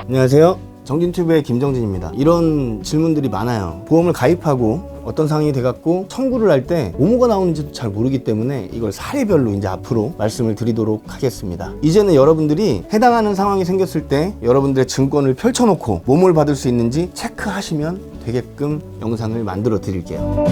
안녕하세요. 정진튜브의 김정진입니다. 이런 질문들이 많아요. 보험을 가입하고 어떤 상황이 돼갖고 청구를 할 때 뭐뭐가 나오는지도 잘 모르기 때문에 이걸 사례별로 이제 앞으로 말씀을 드리도록 하겠습니다. 이제는 여러분들이 해당하는 상황이 생겼을 때 여러분들의 증권을 펼쳐놓고 뭐뭘 받을 수 있는지 체크하시면 되게끔 영상을 만들어 드릴게요.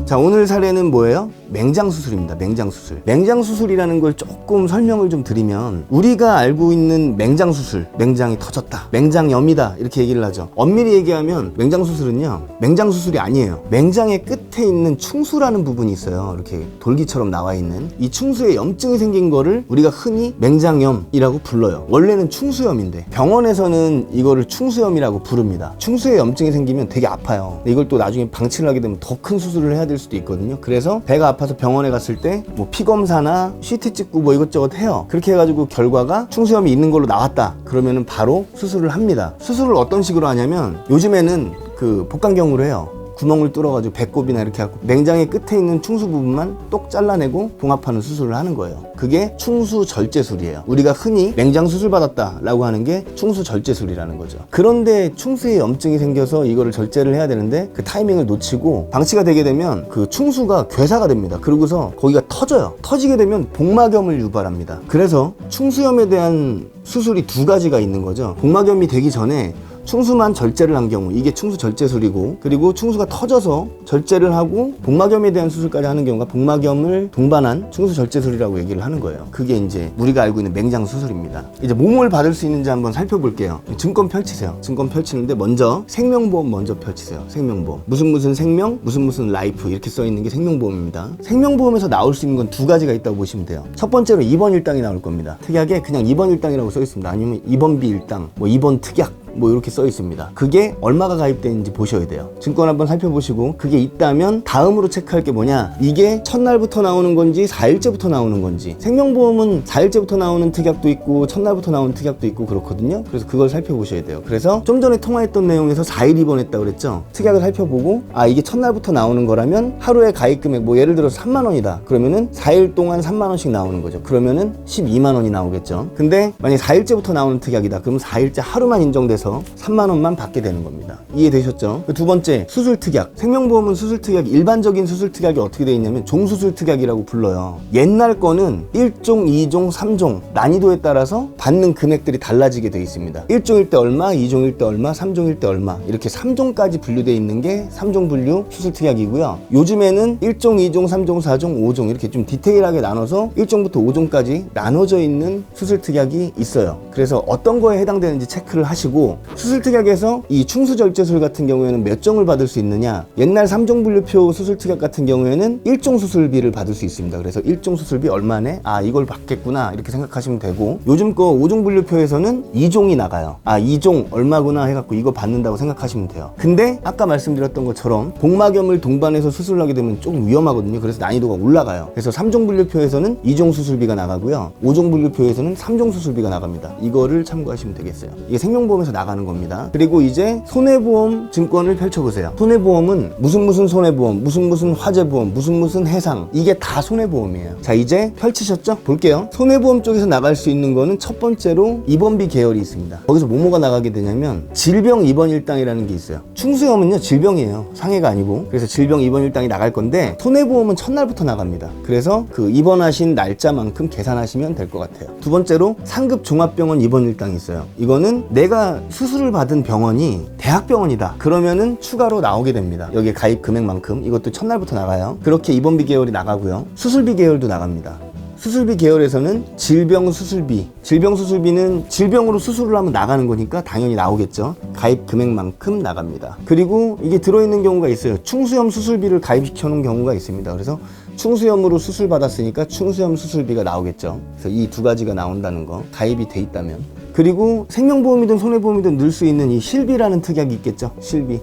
자, 오늘 사례는 뭐예요? 맹장수술입니다. 맹장수술. 맹장수술이라는 걸 조금 설명을 좀 드리면, 우리가 알고 있는 맹장수술, 맹장이 터졌다, 맹장염이다, 이렇게 얘기를 하죠. 엄밀히 얘기하면 맹장수술은요, 맹장수술이 아니에요. 맹장의 끝에 있는 충수라는 부분이 있어요. 이렇게 돌기처럼 나와 있는 이 충수에 염증이 생긴 거를 우리가 흔히 맹장염이라고 불러요. 원래는 충수염인데 병원에서는 이거를 충수염이라고 부릅니다. 충수에 염증이 생기면 되게 아파요. 이걸 또 나중에 방치를 하게 되면 더 큰 수술을 해야 될 수도 있거든요. 그래서 배가 아파서 병원에 갔을 때 뭐 피검사나 CT 찍고 뭐 이것저것 해요. 그렇게 해가지고 결과가 충수염이 있는 걸로 나왔다, 그러면은 바로 수술을 합니다. 수술을 어떤 식으로 하냐면, 요즘에는 그 복강경으로 해요. 구멍을 뚫어가지고 배꼽이나 이렇게 하고 맹장의 끝에 있는 충수 부분만 똑 잘라내고 봉합하는 수술을 하는 거예요. 그게 충수절제술이에요. 우리가 흔히 맹장 수술 받았다 라고 하는 게 충수절제술이라는 거죠. 그런데 충수에 염증이 생겨서 이거를 절제를 해야 되는데 그 타이밍을 놓치고 방치가 되게 되면 그 충수가 괴사가 됩니다. 그러고서 거기가 터져요. 터지게 되면 복막염을 유발합니다. 그래서 충수염에 대한 수술이 두 가지가 있는 거죠. 복막염이 되기 전에 충수만 절제를 한 경우, 이게 충수절제술이고, 그리고 충수가 터져서 절제를 하고 복막염에 대한 수술까지 하는 경우가 복막염을 동반한 충수절제술이라고 얘기를 하는 거예요. 그게 이제 우리가 알고 있는 맹장수술입니다. 이제 뭐뭘 받을 수 있는지 한번 살펴볼게요. 증권 펼치세요. 증권 펼치는데 먼저 생명보험 먼저 펼치세요. 생명보험. 무슨 생명, 무슨 라이프 이렇게 써있는 게 생명보험입니다. 생명보험에서 나올 수 있는 건 두 가지가 있다고 보시면 돼요. 첫 번째로 2번 일당이 나올 겁니다. 특약에 그냥 2번 일당이라고 써있습니다. 아니면 2번비 일당, 뭐 2번 특약, 뭐 이렇게 써 있습니다. 그게 얼마가 가입되는지 보셔야 돼요. 증권 한번 살펴보시고 그게 있다면 다음으로 체크할 게 뭐냐, 이게 첫날부터 나오는 건지 4일째부터 나오는 건지. 생명보험은 4일째부터 나오는 특약도 있고 첫날부터 나오는 특약도 있고 그렇거든요. 그래서 그걸 살펴보셔야 돼요. 그래서 좀 전에 통화했던 내용에서 4일 입원했다고 그랬죠. 특약을 살펴보고, 아, 이게 첫날부터 나오는 거라면 하루에 가입 금액 뭐 예를 들어서 3만 원이다 그러면은 4일 동안 3만 원씩 나오는 거죠. 그러면은 12만 원이 나오겠죠. 근데 만약에 4일째부터 나오는 특약이다 그러면 4일째 하루만 인정돼서 3만 원만 받게 되는 겁니다. 이해되셨죠? 두 번째, 수술 특약. 생명보험은 수술 특약, 일반적인 수술 특약이 어떻게 되어 있냐면 종수술 특약이라고 불러요. 옛날 거는 1종, 2종, 3종 난이도에 따라서 받는 금액들이 달라지게 되어 있습니다. 1종일 때 얼마, 2종일 때 얼마, 3종일 때 얼마, 이렇게 3종까지 분류되어 있는 게 3종 분류 수술 특약이고요. 요즘에는 1종, 2종, 3종, 4종, 5종 이렇게 좀 디테일하게 나눠서 1종부터 5종까지 나눠져 있는 수술 특약이 있어요. 그래서 어떤 거에 해당되는지 체크를 하시고, 수술 특약에서 이 충수절제술 같은 경우에는 몇 종을 받을 수 있느냐, 옛날 3종 분류표 수술 특약 같은 경우에는 1종 수술비를 받을 수 있습니다. 그래서 1종 수술비 얼마네? 아, 이걸 받겠구나 이렇게 생각하시면 되고, 요즘 거 5종 분류표에서는 2종이 나가요. 아, 2종 얼마구나 해갖고 이거 받는다고 생각하시면 돼요. 근데 아까 말씀드렸던 것처럼 복막염을 동반해서 수술을 하게 되면 조금 위험하거든요. 그래서 난이도가 올라가요. 그래서 3종 분류표에서는 2종 수술비가 나가고요, 5종 분류표에서는 3종 수술비가 나갑니다. 이거를 참고하시면 되겠어요. 이게 생명보험에서 나가는 겁니다. 그리고 이제 손해보험 증권을 펼쳐보세요. 손해보험은 무슨 손해보험, 무슨 화재보험, 무슨 해상, 이게 다 손해보험이에요. 자, 이제 펼치셨죠? 볼게요. 손해보험 쪽에서 나갈 수 있는 거는 첫 번째로 2번비 계열이 있습니다. 거기서 뭐가 나가게 되냐면 질병 2번 일당이라는 게 있어요. 충수염은요 질병이에요, 상해가 아니고. 그래서 질병 2번 일당이 나갈 건데 손해보험은 첫날부터 나갑니다. 그래서 그 입원하신 날짜만큼 계산하시면 될 것 같아요. 두 번째로 상급 종합병원 2번 일당이 있어요. 이거는 내가 수술을 받은 병원이 대학병원이다 그러면은 추가로 나오게 됩니다. 여기에 가입 금액만큼. 이것도 첫날부터 나가요. 그렇게 입원비 계열이 나가고요, 수술비 계열도 나갑니다. 수술비 계열에서는 질병 수술비는 질병으로 수술을 하면 나가는 거니까 당연히 나오겠죠. 가입 금액만큼 나갑니다. 그리고 이게 들어있는 경우가 있어요. 충수염 수술비를 가입시켜 놓은 경우가 있습니다. 그래서 충수염으로 수술 받았으니까 충수염 수술비가 나오겠죠. 그래서 이 두 가지가 나온다는 거, 가입이 돼 있다면. 그리고 생명보험이든 손해보험이든 넣을 수 있는 이 실비라는 특약이 있겠죠.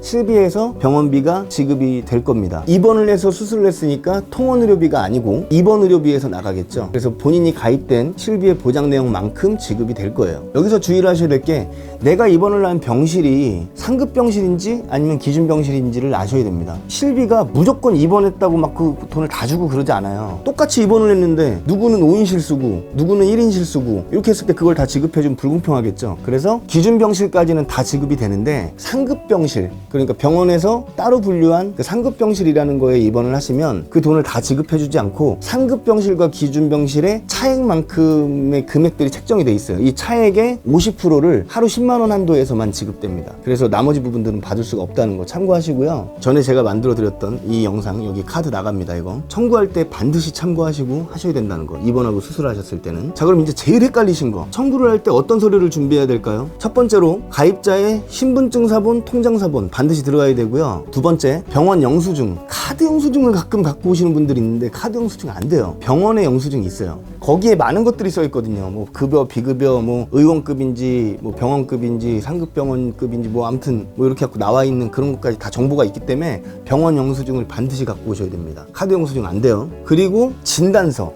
실비에서 병원비가 지급이 될 겁니다. 입원을 해서 수술을 했으니까 통원의료비가 아니고 입원의료비에서 나가겠죠. 그래서 본인이 가입된 실비의 보장 내용만큼 지급이 될 거예요. 여기서 주의를 하셔야 될 게 내가 입원을 한 병실이 상급 병실인지 아니면 기준 병실인지를 아셔야 됩니다. 실비가 무조건 입원했다고 막 그 돈을 다 주고 그러지 않아요. 똑같이 입원을 했는데 누구는 5인실 쓰고 누구는 1인실 쓰고 이렇게 했을 때 그걸 다 지급해주면 불공평하겠죠. 그래서 기준 병실까지는 다 지급이 되는데 상급 병실, 그러니까 병원에서 따로 분류한 그 상급 병실이라는 거에 입원을 하시면 그 돈을 다 지급해주지 않고 상급 병실과 기준 병실의 차액만큼의 금액들이 책정이 돼 있어요. 이 차액의 50%를 하루 10만 원 한도에서만 지급됩니다. 그래서 나머지 부분들은 받을 수가 없다는 거 참고하시고요. 전에 제가 만들어 드렸던 이 영상, 여기 카드 나갑니다. 이거 청구할 때 반드시 참고하시고 하셔야 된다는 거, 입원하고 수술하셨을 때는. 자, 그럼 이제 제일 헷갈리신 거, 청구를 할 때 어떤 서류를 준비해야 될까요? 첫 번째로 가입자의 신분증 사본, 통장 사본 반드시 들어가야 되고요. 두 번째, 병원 영수증. 카드 영수증을 가끔 갖고 오시는 분들이 있는데 카드 영수증 안 돼요. 병원의 영수증이 있어요. 거기에 많은 것들이 써 있거든요. 뭐 급여, 비급여, 뭐 의원급인지 뭐 병원급인지 상급병원급인지 뭐 아무튼 뭐 이렇게 갖고 나와 있는 그런 것까지 다 정보가 있기 때문에 병원 영수증을 반드시 갖고 오셔야 됩니다. 카드 영수증 안 돼요. 그리고 진단서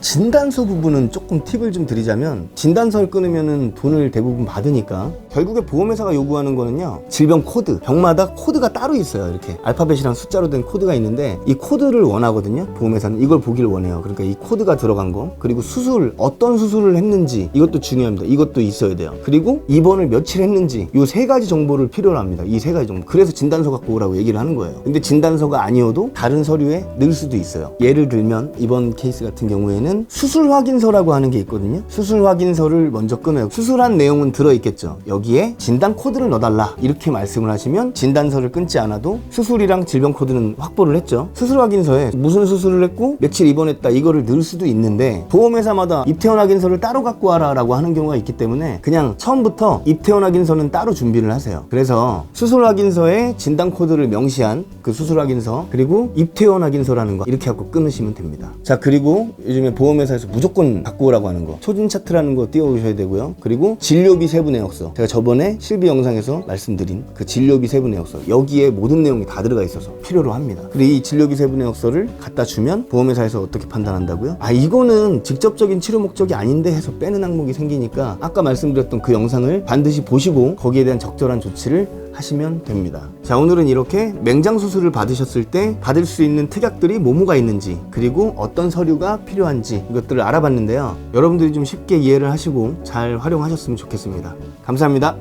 부분은 조금 팁을 좀 드리자면, 진단서를 끊으면은 돈을 대부분 받으니까 결국에 보험회사가 요구하는 거는요, 질병 코드, 병마다 코드가 따로 있어요. 이렇게 알파벳이랑 숫자로 된 코드가 있는데 이 코드를 원하거든요. 보험회사는 이걸 보길 원해요. 그러니까 이 코드가 들어간 거, 그리고 수술, 어떤 수술을 했는지 이것도 중요합니다. 이것도 있어야 돼요. 그리고 입원을 며칠 했는지, 이 세 가지 정보를 필요로 합니다. 이 세 가지 정보. 그래서 진단서 갖고 오라고 얘기를 하는 거예요. 근데 진단서가 아니어도 다른 서류에 넣을 수도 있어요. 예를 들면 이번 케이스 같은 경우에는 수술 확인서라고 하는 게 있거든요. 수술 확인서를 먼저 끊어요. 수술한 내용은 들어있겠죠. 여기에 진단 코드를 넣어달라 이렇게 말씀을 하시면 진단서를 끊지 않아도 수술이랑 질병 코드는 확보를 했죠. 수술 확인서에 무슨 수술을 했고 며칠 입원했다 이거를 넣을 수도 있는데, 보험회사마다 입퇴원 확인서를 따로 갖고 와라 라고 하는 경우가 있기 때문에 그냥 처음부터 입퇴원 확인서는 따로 준비를 하세요. 그래서 수술 확인서에 진단 코드를 명시한 그 수술 확인서, 그리고 입퇴원 확인서라는 거 이렇게 갖고 끊으시면 됩니다. 자, 그리고 요즘에 보험회사에서 무조건 갖고 오라고 하는 거, 초진 차트라는 거 띄워오셔야 되고요. 그리고 진료비 세부 내역서, 제가 저번에 실비 영상에서 말씀드린 그 진료비 세부 내역서, 여기에 모든 내용이 다 들어가 있어서 필요로 합니다. 그리고 이 진료비 세부 내역서를 갖다 주면 보험회사에서 어떻게 판단한다고요? 아, 이거는 직접적인 치료 목적이 아닌데 해서 빼는 항목이 생기니까 아까 말씀드렸던 그 영상을 반드시 보시고 거기에 대한 적절한 조치를 하시면 됩니다. 자, 오늘은 이렇게 맹장 수술을 받으셨을 때 받을 수 있는 특약들이 뭐가 있는지, 그리고 어떤 서류가 필요한지 이것들을 알아봤는데요. 여러분들이 좀 쉽게 이해를 하시고 잘 활용하셨으면 좋겠습니다. 감사합니다.